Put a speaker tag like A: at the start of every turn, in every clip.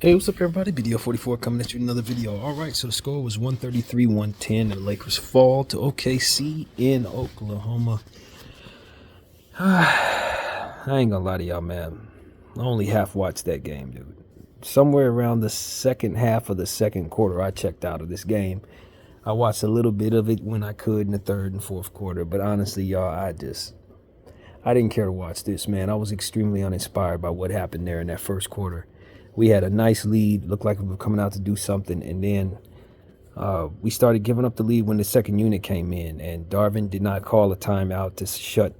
A: Hey, what's up, everybody? BDO 44 coming at you with another video. All right, so the score was 133-110. The Lakers fall to OKC in Oklahoma. I ain't gonna lie to y'all, man. I only half watched that game, dude. Somewhere around the second half of the second quarter, I checked out of this game. I watched a little bit of it when I could in the third and fourth quarter, but honestly, y'all, I didn't care to watch this, man. I was extremely uninspired by what happened there in that first quarter. We had a nice lead, looked like we were coming out to do something, and then we started giving up the lead when the second unit came in, and Darvin did not call a timeout to shut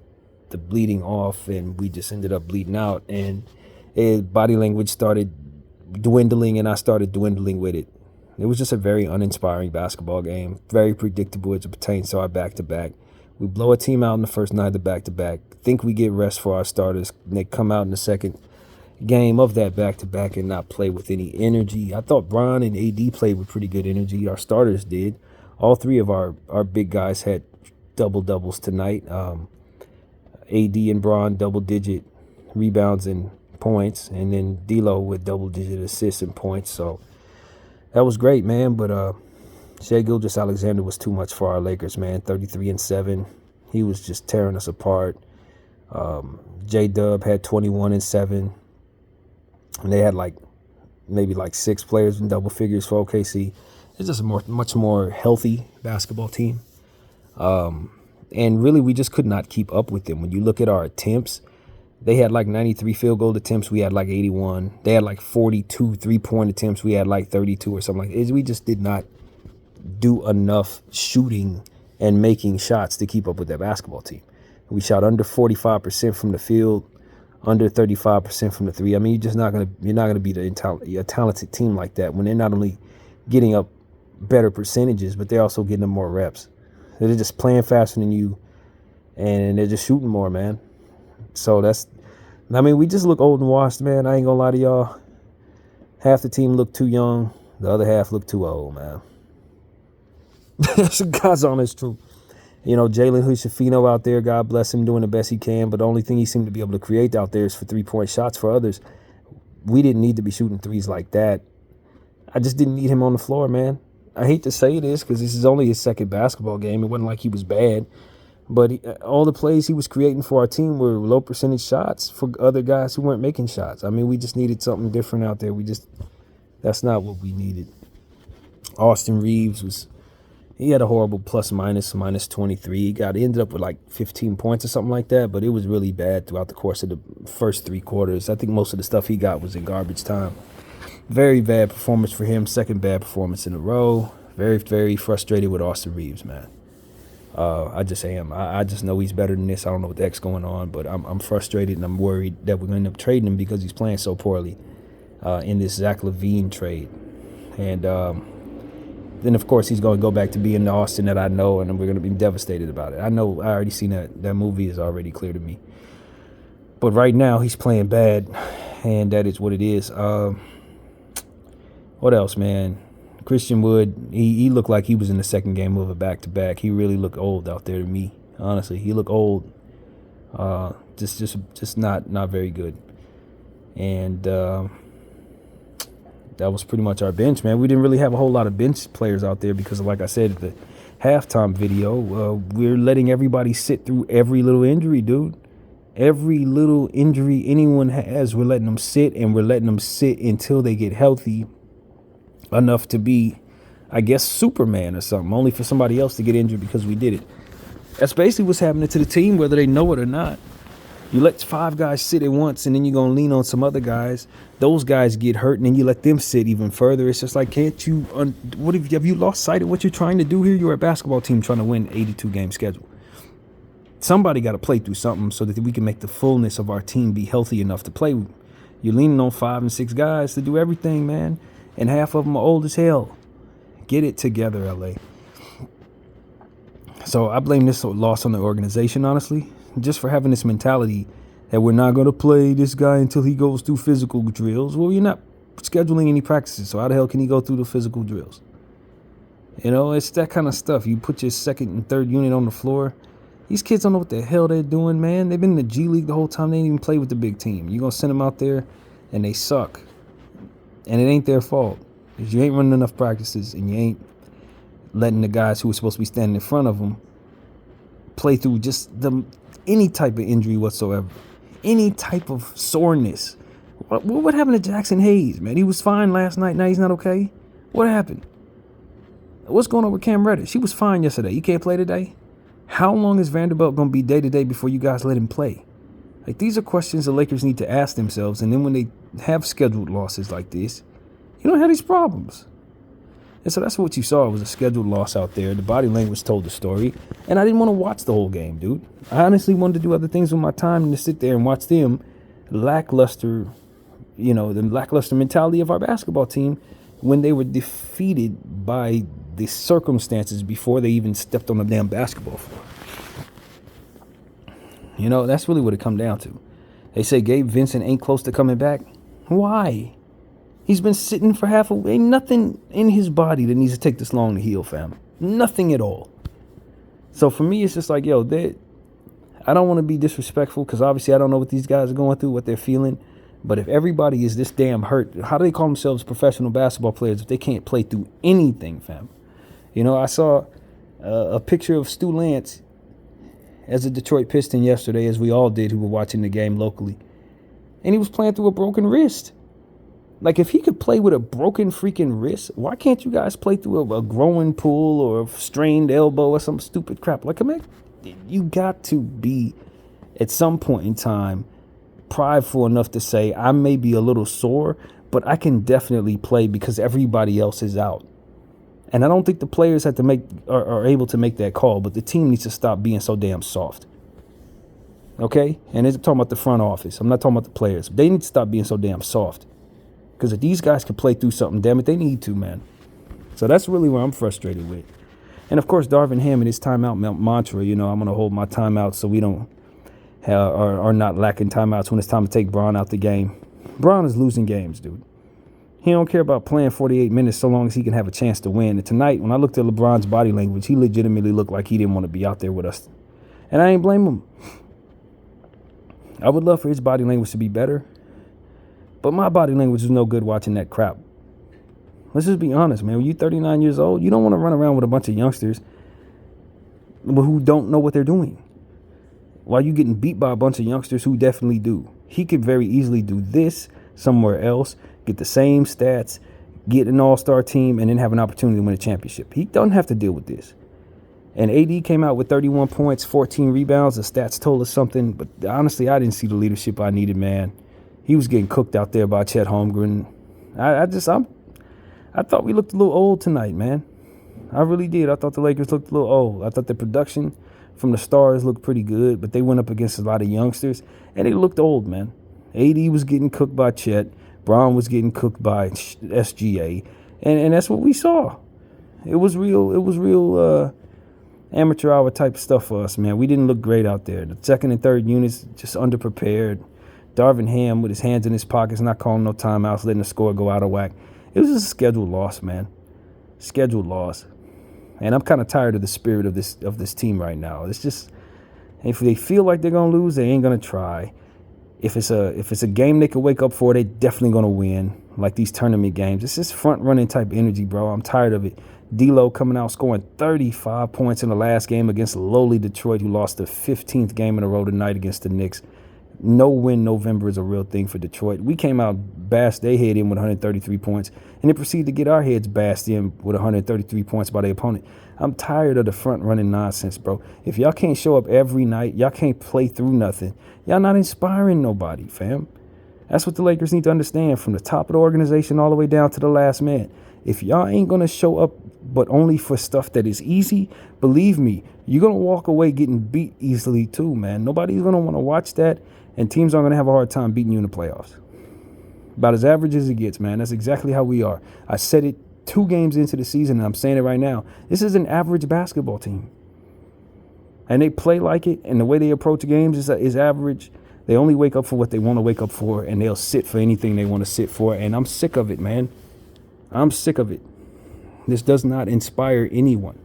A: the bleeding off, and we just ended up bleeding out, and body language started dwindling, and I started dwindling with it. It was just a very uninspiring basketball game, very predictable as it pertains to our back-to-back. We blow a team out in the first night of the back-to-back, think we get rest for our starters, and they come out in the second game of that back-to-back and not play with any energy. I thought Bron and AD played with pretty good energy. Our starters did. All three of our big guys had double-doubles tonight. AD and Bron double-digit rebounds and points, and then D'Lo with double-digit assists and points. So that was great, man. But Shai Gilgeous-Alexander was too much for our Lakers, man. 33-7. He was just tearing us apart. J-Dub had 21-7. And they had maybe 6 players in double figures for OKC. It's just a much more healthy basketball team. And really, we just could not keep up with them. When you look at our attempts, they had 93 field goal attempts. We had 81. They had 42 3-point attempts. We had 32 or something like that. We just did not do enough shooting and making shots to keep up with that basketball team. We shot under 45% from the field, under 35% from the three. I mean, you're not gonna beat a talented team like that when they're not only getting up better percentages, but they're also getting them more reps. They're just playing faster than you, and they're just shooting more, man. So we just look old and washed, man. I ain't gonna lie to y'all. Half the team looked too young, the other half looked too old, man. That's God's honest truth. You know, Jalen Hood-Schifino out there, God bless him, doing the best he can, but the only thing he seemed to be able to create out there is for 3-point shots for others. We didn't need to be shooting threes like that. I just didn't need him on the floor, man. I hate to say this because this is only his second basketball game. It wasn't like he was bad, but all the plays he was creating for our team were low percentage shots for other guys who weren't making shots. I mean, we just needed something different out there. That's not what we needed. Austin Reeves he had a horrible minus 23. He ended up with 15 points or something like that, but it was really bad throughout the course of the first 3 quarters. I think most of the stuff he got was in garbage time. Very bad performance for him. Second bad performance in a row. Very, very frustrated with Austin Reeves, man. I just am. I just know he's better than this. I don't know what the heck's going on, but I'm frustrated and I'm worried that we're going to end up trading him because he's playing so poorly in this Zach LaVine trade. And then, of course, he's going to go back to being the Austin that I know, and we're going to be devastated about it. I know I already seen that movie is already clear to me. But right now, he's playing bad, and that is what it is. What else, man? Christian Wood, he looked like he was in the second game of a back-to-back. He really looked old out there to me, honestly. He looked old. Just not very good. And that was pretty much our bench, man. We didn't really have a whole lot of bench players out there because, like I said at the halftime video, we're letting everybody sit through every little injury, dude. Every little injury anyone has, we're letting them sit, and we're letting them sit until they get healthy enough to be, I guess, Superman or something, only for somebody else to get injured because we did it. That's basically what's happening to the team, whether they know it or not. You let 5 guys sit at once, and then you're going to lean on some other guys. Those guys get hurt, and then you let them sit even further. It's just can't you have you lost sight of what you're trying to do here? You're a basketball team trying to win 82-game schedule. Somebody got to play through something so that we can make the fullness of our team be healthy enough to play. You're leaning on 5 and 6 guys to do everything, man, and half of them are old as hell. Get it together, LA. So I blame this loss on the organization, honestly, just for having this mentality that we're not going to play this guy until he goes through physical drills. Well, you're not scheduling any practices, so how the hell can he go through the physical drills? You know, it's that kind of stuff. You put your second and third unit on the floor. These kids don't know what the hell they're doing, man. They've been in the G League the whole time. They didn't even play with the big team. You're going to send them out there, and they suck. And it ain't their fault. Because you ain't running enough practices and you ain't letting the guys who are supposed to be standing in front of them play through just any type of injury whatsoever. Any type of soreness. What happened to Jackson Hayes, man? He was fine last night. Now he's not okay. What happened? What's going on with Cam Reddish? He was fine yesterday. He can't play today? How long is Vanderbilt going to be day-to-day before you guys let him play? Like, these are questions the Lakers need to ask themselves. And then when they have scheduled losses like this, you don't have these problems. And so that's what you saw. It was a scheduled loss out there. The body language told the story. And I didn't want to watch the whole game, dude. I honestly wanted to do other things with my time than to sit there and watch them lackluster, the lackluster mentality of our basketball team when they were defeated by the circumstances before they even stepped on the damn basketball floor. That's really what it come down to. They say Gabe Vincent ain't close to coming back. Why? He's been sitting for ain't nothing in his body that needs to take this long to heal, fam. Nothing at all. So for me, it's just like, I don't want to be disrespectful because obviously I don't know what these guys are going through, what they're feeling. But if everybody is this damn hurt, how do they call themselves professional basketball players if they can't play through anything, fam? I saw a picture of Stu Lance as a Detroit Piston yesterday, as we all did who were watching the game locally. And he was playing through a broken wrist. Like, if he could play with a broken freaking wrist, why can't you guys play through a growing pull or a strained elbow or some stupid crap? Like, man, you got to be, at some point in time, prideful enough to say, I may be a little sore, but I can definitely play because everybody else is out. And I don't think the players have to are able to make that call, but the team needs to stop being so damn soft. Okay? And I'm talking about the front office. I'm not talking about the players. They need to stop being so damn soft. Because if these guys can play through something, damn it, they need to, man. So that's really where I'm frustrated with. And, of course, Darvin Ham and his timeout mantra, I'm going to hold my timeout so we don't are not lacking timeouts when it's time to take Bron out the game. Bron is losing games, dude. He don't care about playing 48 minutes so long as he can have a chance to win. And tonight, when I looked at LeBron's body language, he legitimately looked like he didn't want to be out there with us. And I ain't blame him. I would love for his body language to be better. But my body language is no good watching that crap. Let's just be honest, man. When you're 39 years old, you don't want to run around with a bunch of youngsters who don't know what they're doing. While you getting beat by a bunch of youngsters who definitely do. He could very easily do this somewhere else, get the same stats, get an all-star team, and then have an opportunity to win a championship. He doesn't have to deal with this. And AD came out with 31 points, 14 rebounds. The stats told us something. But honestly, I didn't see the leadership I needed, man. He was getting cooked out there by Chet Holmgren. I thought we looked a little old tonight, man. I really did. I thought the Lakers looked a little old. I thought the production from the stars looked pretty good, but they went up against a lot of youngsters, and they looked old, man. AD was getting cooked by Chet. Bron was getting cooked by SGA, and that's what we saw. It was real amateur hour type stuff for us, man. We didn't look great out there. The second and third units just underprepared. Darvin Ham with his hands in his pockets, not calling no timeouts, letting the score go out of whack. It was just a scheduled loss, man. Scheduled loss. And I'm kind of tired of the spirit of this team right now. It's just, if they feel like they're gonna lose, they ain't gonna try. If it's a game they can wake up for, they definitely gonna win. Like these tournament games, it's just front running type energy, bro. I'm tired of it. D'Lo coming out scoring 35 points in the last game against lowly Detroit, who lost the 15th game in a row tonight against the Knicks. No win November is a real thing for Detroit. We came out, bashed their head in with 133 points, and then proceeded to get our heads bashed in with 133 points by the opponent. I'm tired of the front-running nonsense, bro. If y'all can't show up every night, y'all can't play through nothing, y'all not inspiring nobody, fam. That's what the Lakers need to understand, from the top of the organization all the way down to the last man. If y'all ain't going to show up but only for stuff that is easy, believe me, you're going to walk away getting beat easily too, man. Nobody's going to want to watch that. And teams are going to have a hard time beating you in the playoffs. About as average as it gets, man. That's exactly how we are. I said it 2 games into the season, and I'm saying it right now. This is an average basketball team. And they play like it, and the way they approach games is average. They only wake up for what they want to wake up for, and they'll sit for anything they want to sit for. And I'm sick of it, man. I'm sick of it. This does not inspire anyone.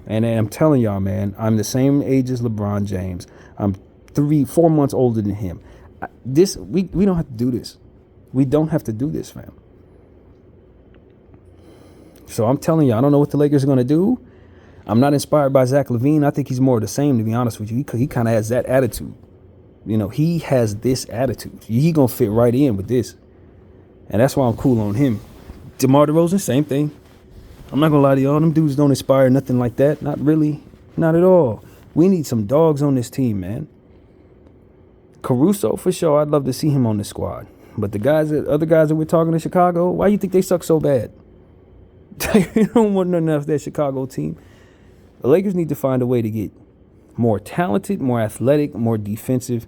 A: And I'm telling y'all, man, I'm the same age as LeBron James. I'm 3-4 months older than him. We don't have to do this. We don't have to do this, fam. So I'm telling you, I don't know what the Lakers are going to do. I'm not inspired by Zach LaVine. I think he's more of the same, to be honest with you. He kind of has that attitude. You know, he has this attitude. He going to fit right in with this. And that's why I'm cool on him. DeMar DeRozan, same thing. I'm not going to lie to y'all. Them dudes don't inspire nothing like that. Not really. Not at all. We need some dogs on this team, man. Caruso, for sure, I'd love to see him on the squad. But the other guys that we're talking to Chicago, why do you think they suck so bad? You don't want nothing else that Chicago team. The Lakers need to find a way to get more talented, more athletic, more defensive.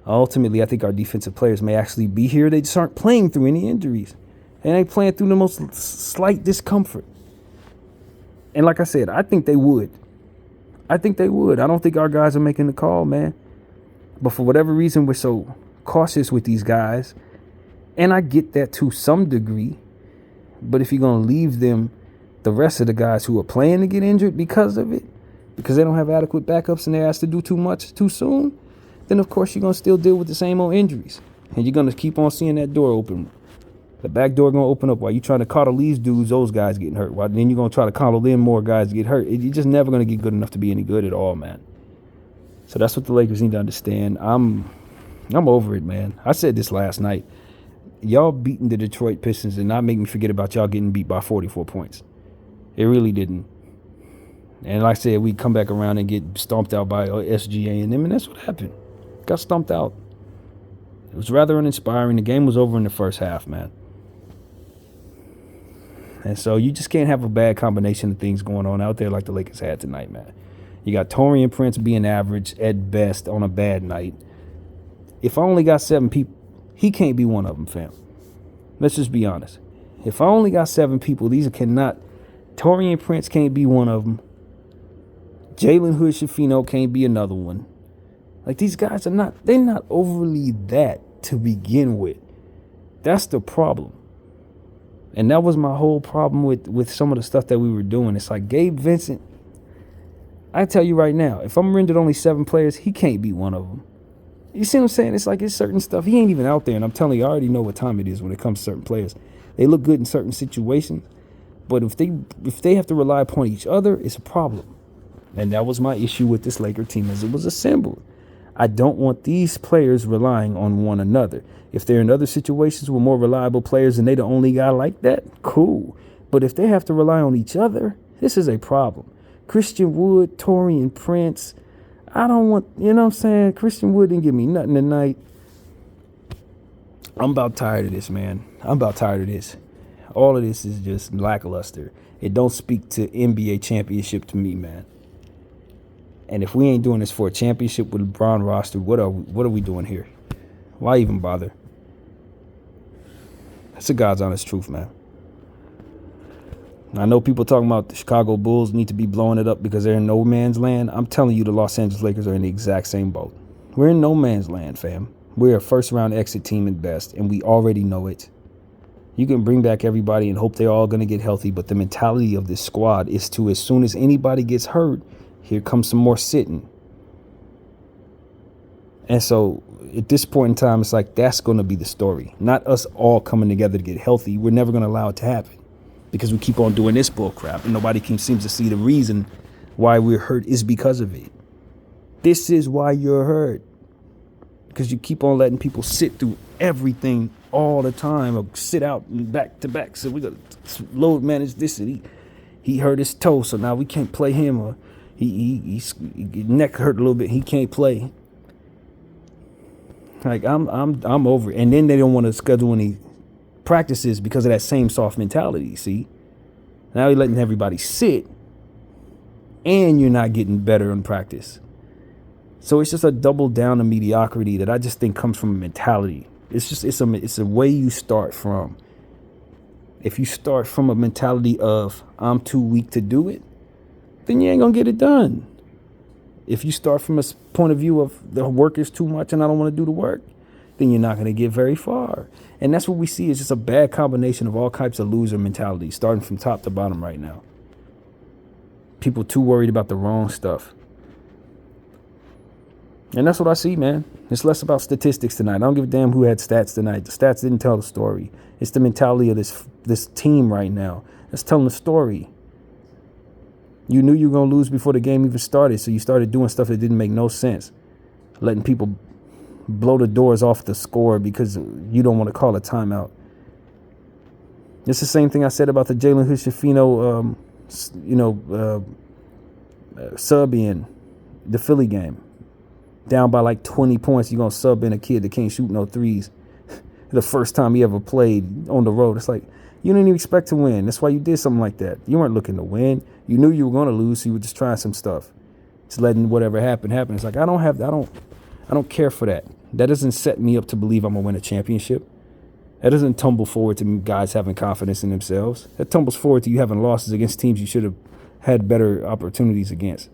A: Ultimately, I think our defensive players may actually be here. They just aren't playing through any injuries. And they playing through the most slight discomfort. And like I said, I think they would. I don't think our guys are making the call, man. But for whatever reason, we're so cautious with these guys. And I get that to some degree. But if you're going to leave them, the rest of the guys who are playing to get injured because of it, because they don't have adequate backups and they're asked to do too much too soon, then of course you're going to still deal with the same old injuries. And you're going to keep on seeing that door open. The back door going to open up while you're trying to coddle these dudes, those guys getting hurt. While then you're going to try to coddle in more guys get hurt. You're just never going to get good enough to be any good at all, man. So that's what the Lakers need to understand. I'm over it, man. I said this last night. Y'all beating the Detroit Pistons did not make me forget about y'all getting beat by 44 points. It really didn't. And like I said, we come back around and get stomped out by SGA and them, and that's what happened. Got stomped out. It was rather uninspiring. The game was over in the first half, man. And so you just can't have a bad combination of things going on out there like the Lakers had tonight, man. You got Taurean Prince being average at best on a bad night. If I only got 7 people, he can't be one of them, fam. Let's just be honest. If I only got 7 people, these cannot. Taurean Prince can't be one of them. Jalen Hood-Schifino can't be another one. Like, these guys they're not overly that to begin with. That's the problem. And that was my whole problem with some of the stuff that we were doing. It's like Gabe Vincent, I tell you right now, if I'm rendered only 7 players, he can't be one of them. You see what I'm saying? It's like it's certain stuff. He ain't even out there. And I'm telling you, I already know what time it is when it comes to certain players. They look good in certain situations. But if they have to rely upon each other, it's a problem. And that was my issue with this Laker team as it was assembled. I don't want these players relying on one another. If they're in other situations with more reliable players and they the only guy like that, cool. But if they have to rely on each other, this is a problem. Christian Wood, Taurean Prince, I don't want, you know what I'm saying? Christian Wood didn't give me nothing tonight. I'm about tired of this, man. I'm about tired of this. All of this is just lackluster. It don't speak to NBA championship to me, man. And if we ain't doing this for a championship with LeBron roster, what are we doing here? Why even bother? That's the God's honest truth, man. I know people talking about the Chicago Bulls need to be blowing it up because they're in no man's land. I'm telling you, the Los Angeles Lakers are in the exact same boat. We're in no man's land, fam. We're a first-round exit team at best, and we already know it. You can bring back everybody and hope they're all going to get healthy, but the mentality of this squad is to, as soon as anybody gets hurt, here comes some more sitting. And so at this point in time, it's like that's going to be the story. Not us all coming together to get healthy. We're never going to allow it to happen because we keep on doing this bull crap and nobody seems to see the reason why we're hurt is because of it. This is why you're hurt. Because you keep on letting people sit through everything all the time or sit out back to back. So we got to load manage this. And he hurt his toe, so now we can't play him. Or his neck hurt a little bit. He can't play. Like I'm over it. And then they don't want to schedule any practices because of that same soft mentality. See, now you're letting everybody sit, and you're not getting better in practice. So it's just a double down of mediocrity that I just think comes from a mentality. It's a way you start from. If you start from a mentality of I'm too weak to do it, then you ain't gonna get it done. If you start from a point of view of the work is too much and I don't want to do the work, then you're not gonna get very far. And that's what we see is just a bad combination of all types of loser mentality, starting from top to bottom right now. People too worried about the wrong stuff. And that's what I see, man. It's less about statistics tonight. I don't give a damn who had stats tonight. The stats didn't tell the story. It's the mentality of this team right now that's telling the story. You knew you were going to lose before the game even started, so you started doing stuff that didn't make no sense. Letting people blow the doors off the score because you don't want to call a timeout. It's the same thing I said about the Jalen Hood-Schifino, sub in the Philly game. Down by like 20 points, you're going to sub in a kid that can't shoot no threes. The first time he ever played on the road. It's like, you didn't even expect to win. That's why you did something like that. You weren't looking to win. You knew you were going to lose, so you were just trying some stuff. Just letting whatever happen. It's like, I don't care for that. That doesn't set me up to believe I'm going to win a championship. That doesn't tumble forward to guys having confidence in themselves. That tumbles forward to you having losses against teams you should have had better opportunities against.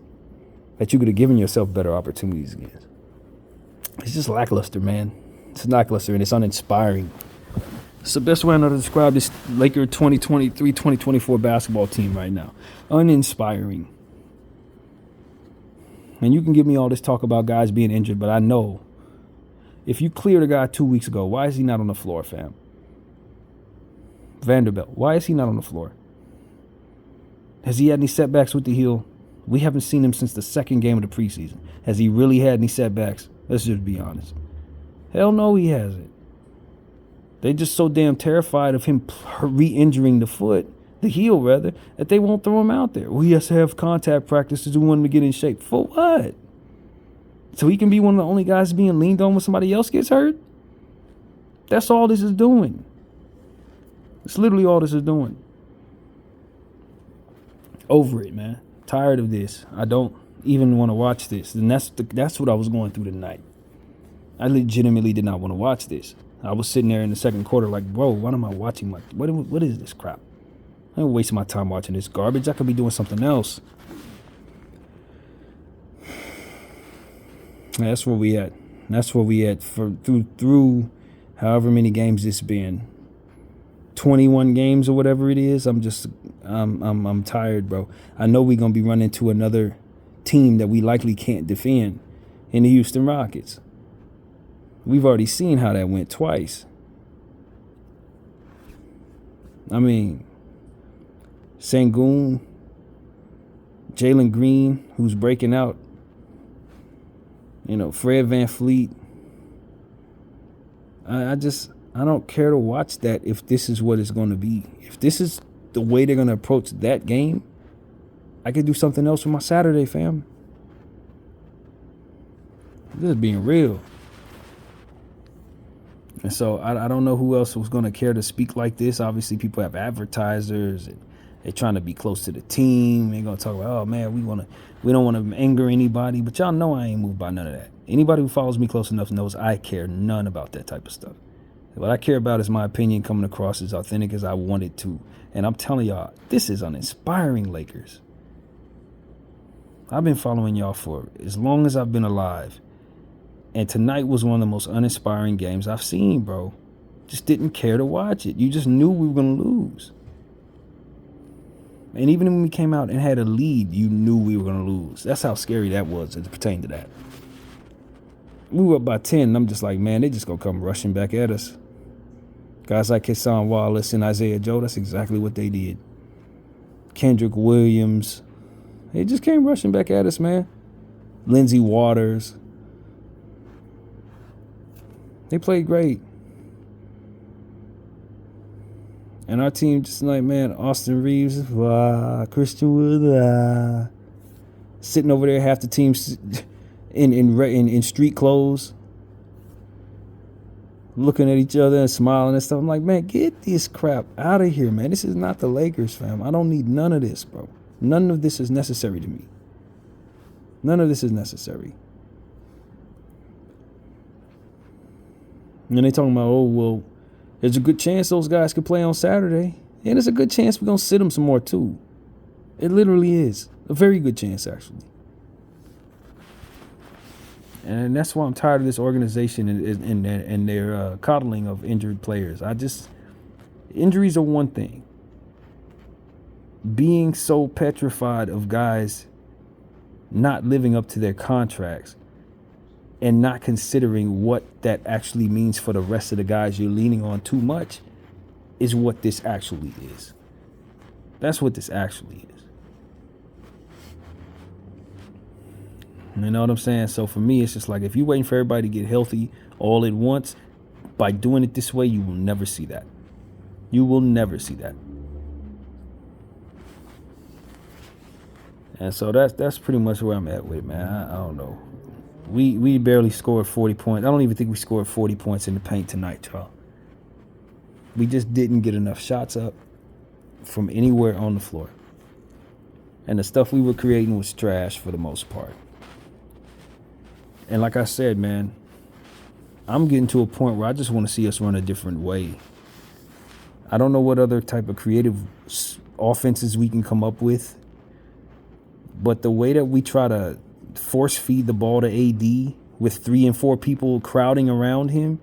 A: That you could have given yourself better opportunities against. It's just lackluster, man. It's lackluster and it's uninspiring. It's the best way I know to describe this Laker 2023-2024 basketball team right now. Uninspiring. And you can give me all this talk about guys being injured, but I know if you cleared a guy 2 weeks ago, why is he not on the floor, fam? Vanderbilt, why is he not on the floor? Has he had any setbacks with the heel? We haven't seen him since the second game of the preseason. Has he really had any setbacks? Let's just be honest. Hell no, he hasn't. They're just so damn terrified of him re-injuring the heel rather, that they won't throw him out there. Well, he has to have contact practices. We want him to get in shape. For what? So he can be one of the only guys being leaned on when somebody else gets hurt? That's all this is doing. It's literally all this is doing. Over it, man. Tired of this. I don't even want to watch this. And that's what I was going through tonight. I legitimately did not want to watch this. I was sitting there in the second quarter like, bro, what am I watching? What is this crap? I ain't wasting my time watching this garbage. I could be doing something else. That's where we at. That's where we at for through however many games it's been. 21 games or whatever it is. I'm tired, bro. I know we're gonna be running into another team that we likely can't defend in the Houston Rockets. We've already seen how that went twice. I mean, Sengun, Jalen Green, who's breaking out, Fred VanVleet. I don't care to watch that if this is what it's going to be. If this is the way they're going to approach that game, I could do something else with my Saturday, fam. This is being real. And so I don't know who else was going to care to speak like this. Obviously, people have advertisers and they're trying to be close to the team. They're going to talk about, oh, man, we don't want to anger anybody. But y'all know I ain't moved by none of that. Anybody who follows me close enough knows I care none about that type of stuff. What I care about is my opinion coming across as authentic as I want it to. And I'm telling y'all, this is uninspiring, Lakers. I've been following y'all for as long as I've been alive. And tonight was one of the most uninspiring games I've seen, bro. Just didn't care to watch it. You just knew we were going to lose. And even when we came out and had a lead, you knew we were going to lose. That's how scary that was as it pertained to that. We were up by 10, and I'm just like, man, they just going to come rushing back at us. Guys like Hassan Wallace and Isaiah Joe, that's exactly what they did. Kendrick Williams, they just came rushing back at us, man. Lindsey Waters. They played great. And our team just like, man, Austin Reeves, Christian Wood, sitting over there, half the team in street clothes, looking at each other and smiling and stuff. I'm like, man, get this crap out of here, man. This is not the Lakers, fam. I don't need none of this, bro. None of this is necessary to me. None of this is necessary. And they talking about, oh, well, there's a good chance those guys could play on Saturday. And there's a good chance we're going to sit them some more, too. It literally is. A very good chance, actually. And that's why I'm tired of this organization and their coddling of injured players. Injuries are one thing. Being so petrified of guys not living up to their contracts and not considering what that actually means for the rest of the guys you're leaning on too much is what this actually is. That's what this actually is. You know what I'm saying? So for me, it's just like, if you're waiting for everybody to get healthy all at once, by doing it this way, you will never see that. You will never see that. And so that's pretty much where I'm at with it, man. I don't know. We barely scored 40 points. I don't even think we scored 40 points in the paint tonight, y'all. We just didn't get enough shots up from anywhere on the floor. And the stuff we were creating was trash for the most part. And like I said, man, I'm getting to a point where I just want to see us run a different way. I don't know what other type of creative offenses we can come up with, but the way that we try to force feed the ball to AD with 3 and 4 people crowding around him,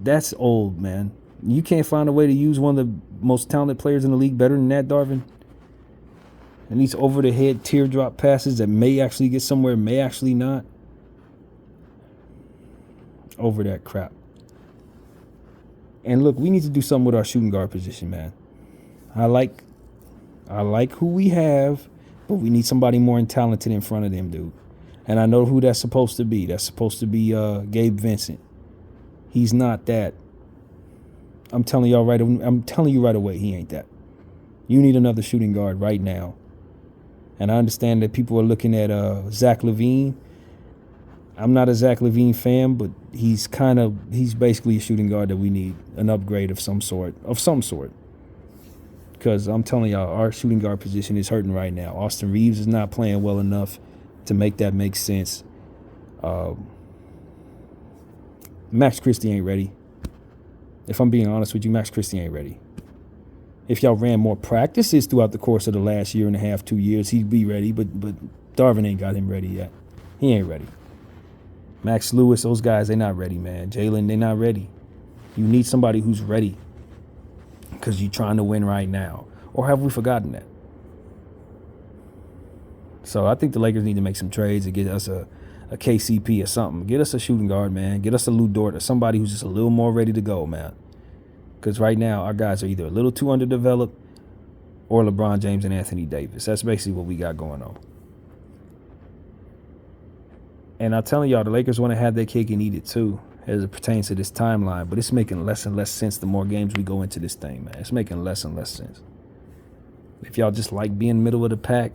A: that's old, man. You can't find a way to use one of the most talented players in the league better than that, Darvin. And these over-the-head teardrop passes that may actually get somewhere, may actually not. Over that crap. And look, we need to do something with our shooting guard position, man. I like who we have, but we need somebody more talented in front of them, dude. And I know who that's supposed to be. That's supposed to be Gabe Vincent. He's not that. I'm telling you right away, he ain't that. You need another shooting guard right now. And I understand that people are looking at Zach LaVine. I'm not a Zach LaVine fan, but he's basically a shooting guard that we need, an upgrade of some sort. Because I'm telling y'all, our shooting guard position is hurting right now. Austin Reeves is not playing well enough to make that make sense. Max Christie ain't ready. If I'm being honest with you, Max Christie ain't ready. If y'all ran more practices throughout the course of the last year and a half, 2 years, he'd be ready. But Darvin ain't got him ready yet. He ain't ready. Max Lewis, those guys, they not ready, man. Jalen, they not ready. You need somebody who's ready because you're trying to win right now. Or have we forgotten that? So I think the Lakers need to make some trades and get us a KCP or something. Get us a shooting guard, man. Get us a Lou Dort or somebody who's just a little more ready to go, man. Because right now, our guys are either a little too underdeveloped or LeBron James and Anthony Davis. That's basically what we got going on. And I'm telling y'all, the Lakers want to have their cake and eat it too, as it pertains to this timeline. But it's making less and less sense the more games we go into this thing, man. It's making less and less sense. If y'all just like being middle of the pack,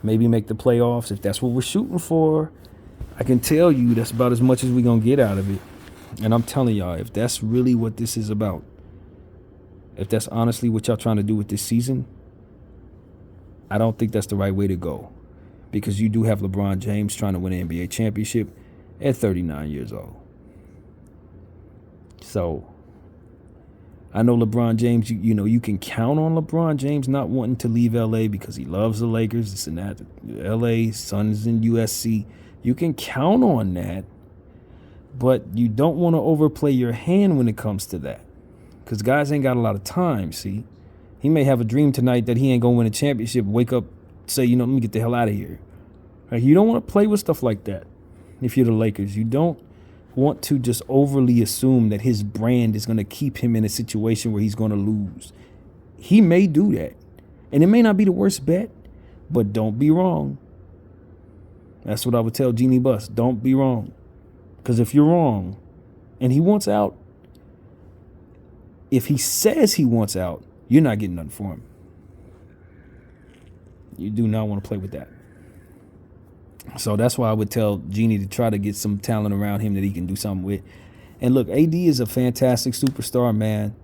A: maybe make the playoffs. If that's what we're shooting for, I can tell you that's about as much as we're going to get out of it. And I'm telling y'all, if that's really what this is about, if that's honestly what y'all trying to do with this season, I don't think that's the right way to go. Because you do have LeBron James trying to win an NBA championship at 39 years old. So I know LeBron James, you know, you can count on LeBron James not wanting to leave LA because he loves the Lakers. This and that. LA, Suns, and USC. You can count on that. But you don't want to overplay your hand when it comes to that. Because guys ain't got a lot of time, see. He may have a dream tonight that he ain't going to win a championship, wake up, say, you know, let me get the hell out of here. Right? You don't want to play with stuff like that if you're the Lakers. You don't want to just overly assume that his brand is going to keep him in a situation where he's going to lose. He may do that. And it may not be the worst bet, but don't be wrong. That's what I would tell Jeannie Buss. Don't be wrong. Because if you're wrong and he wants out, if he says he wants out, you're not getting nothing for him. You do not want to play with that. So that's why I would tell Jeannie to try to get some talent around him that he can do something with. And look, AD is a fantastic superstar, man.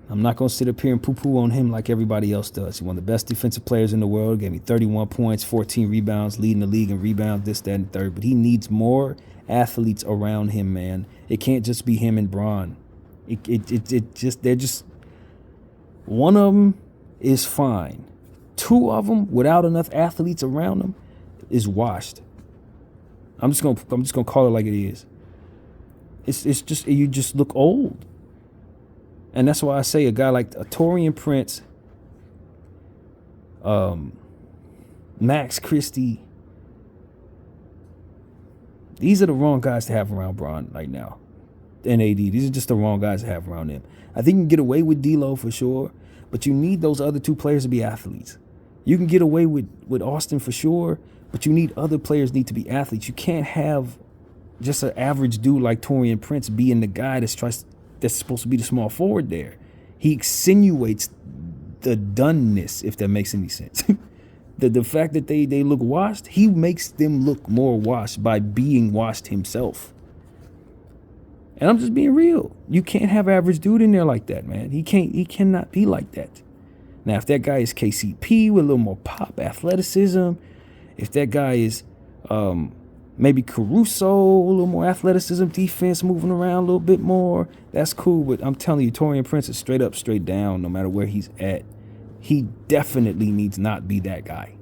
A: I'm not going to sit up here and poo-poo on him like everybody else does. He's one of the best defensive players in the world. Gave me 31 points, 14 rebounds, leading the league in rebounds, this, that, and the third. But he needs more athletes around him, man. It can't just be him and Bron. They're just one of them is fine. Two of them without enough athletes around them is washed. I'm just gonna call it like it is. It's just you just look old. And that's why I say a guy like Taurean Prince, Max Christie, These are the wrong guys to have around Bron right now. And AD, these are just the wrong guys to have around him. I think you can get away with D'Lo for sure, but you need those other two players to be athletes. You can get away with Austin for sure, but you need other players need to be athletes. You can't have just an average dude like Taurean Prince being the guy that's supposed to be the small forward there. He insinuates the doneness, if that makes any sense. the fact that they look washed, he makes them look more washed by being washed himself. And I'm just being real. You can't have average dude in there like that, man. He cannot be like that. Now, if that guy is KCP with a little more pop athleticism, if that guy is maybe Caruso, a little more athleticism, defense, moving around a little bit more, that's cool. But I'm telling you, Taurean Prince is straight up, straight down, no matter where he's at. He definitely needs not be that guy.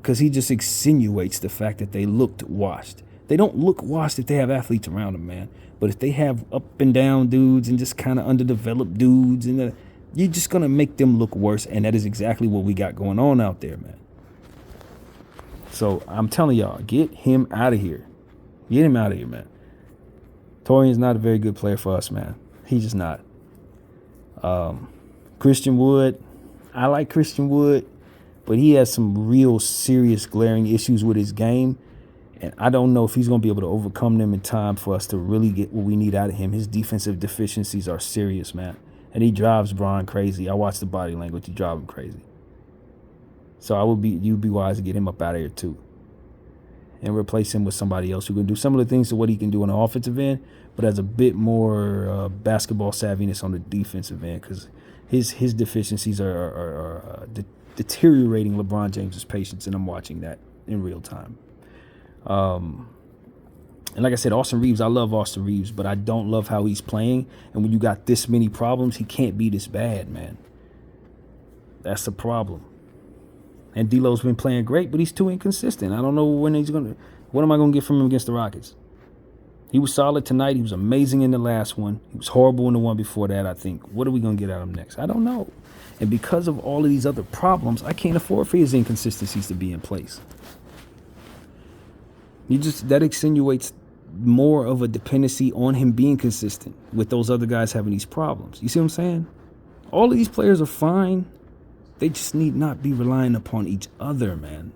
A: Because he just insinuates the fact that they looked washed. They don't look washed if they have athletes around them, man. But if they have up and down dudes and just kind of underdeveloped dudes, and you're just going to make them look worse. And that is exactly what we got going on out there, man. So I'm telling y'all, get him out of here. Get him out of here, man. Taurean's not a very good player for us, man. He's just not. Christian Wood, I like Christian Wood, but he has some real serious glaring issues with his game. And I don't know if he's going to be able to overcome them in time for us to really get what we need out of him. His defensive deficiencies are serious, man. And he drives Bron crazy. I watch the body language. He drives him crazy. So you'd be wise to get him up out of here too. And replace him with somebody else who can do some of the things of what he can do on the offensive end, but has a bit more basketball savviness on the defensive end, because his deficiencies are deteriorating LeBron James's patience, and I'm watching that in real time. And like I said, Austin Reeves, I love Austin Reeves, but I don't love how he's playing. And when you got this many problems, he can't be this bad, man. That's the problem. And D'Lo's been playing great, but he's too inconsistent. I don't know when he's going to – what am I going to get from him against the Rockets? He was solid tonight. He was amazing in the last one. He was horrible in the one before that, I think. What are we going to get out of him next? I don't know. And because of all of these other problems, I can't afford for his inconsistencies to be in place. That insinuates more of a dependency on him being consistent with those other guys having these problems. You see what I'm saying? All of these players are fine. They just need not be relying upon each other, man.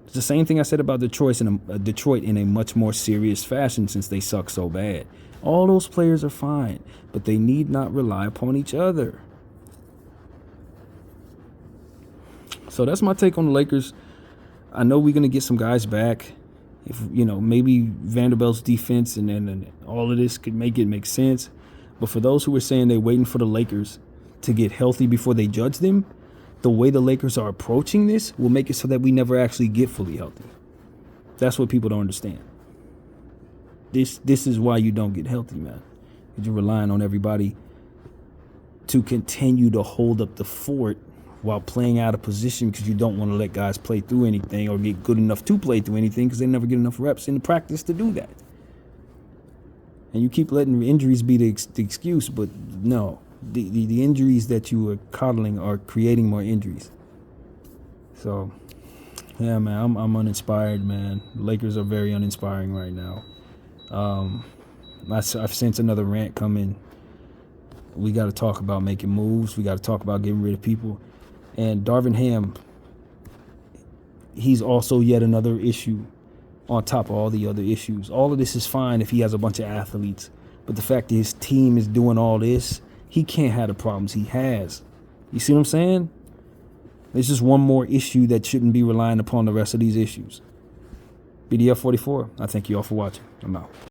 A: It's the same thing I said about Detroit in a much more serious fashion, since they suck so bad. All those players are fine, but they need not rely upon each other. So that's my take on the Lakers. I know we're going to get some guys back. If maybe Vanderbilt's defense and all of this could make sense. But for those who are saying they're waiting for the Lakers to get healthy before they judge them, the way the Lakers are approaching this will make it so that we never actually get fully healthy. That's what people don't understand. This is why you don't get healthy, man. You're relying on everybody to continue to hold up the fort while playing out of position, because you don't want to let guys play through anything or get good enough to play through anything, because they never get enough reps in the practice to do that. And you keep letting injuries be the excuse, but no. The injuries that you are coddling are creating more injuries. So, yeah, man, I'm uninspired, man. The Lakers are very uninspiring right now. I've sensed another rant coming. We got to talk about making moves. We got to talk about getting rid of people. And Darvin Ham, he's also yet another issue on top of all the other issues. All of this is fine if he has a bunch of athletes. But the fact that his team is doing all this, he can't have the problems he has. You see what I'm saying? There's just one more issue that shouldn't be relying upon the rest of these issues. BDF 44, I thank you all for watching. I'm out.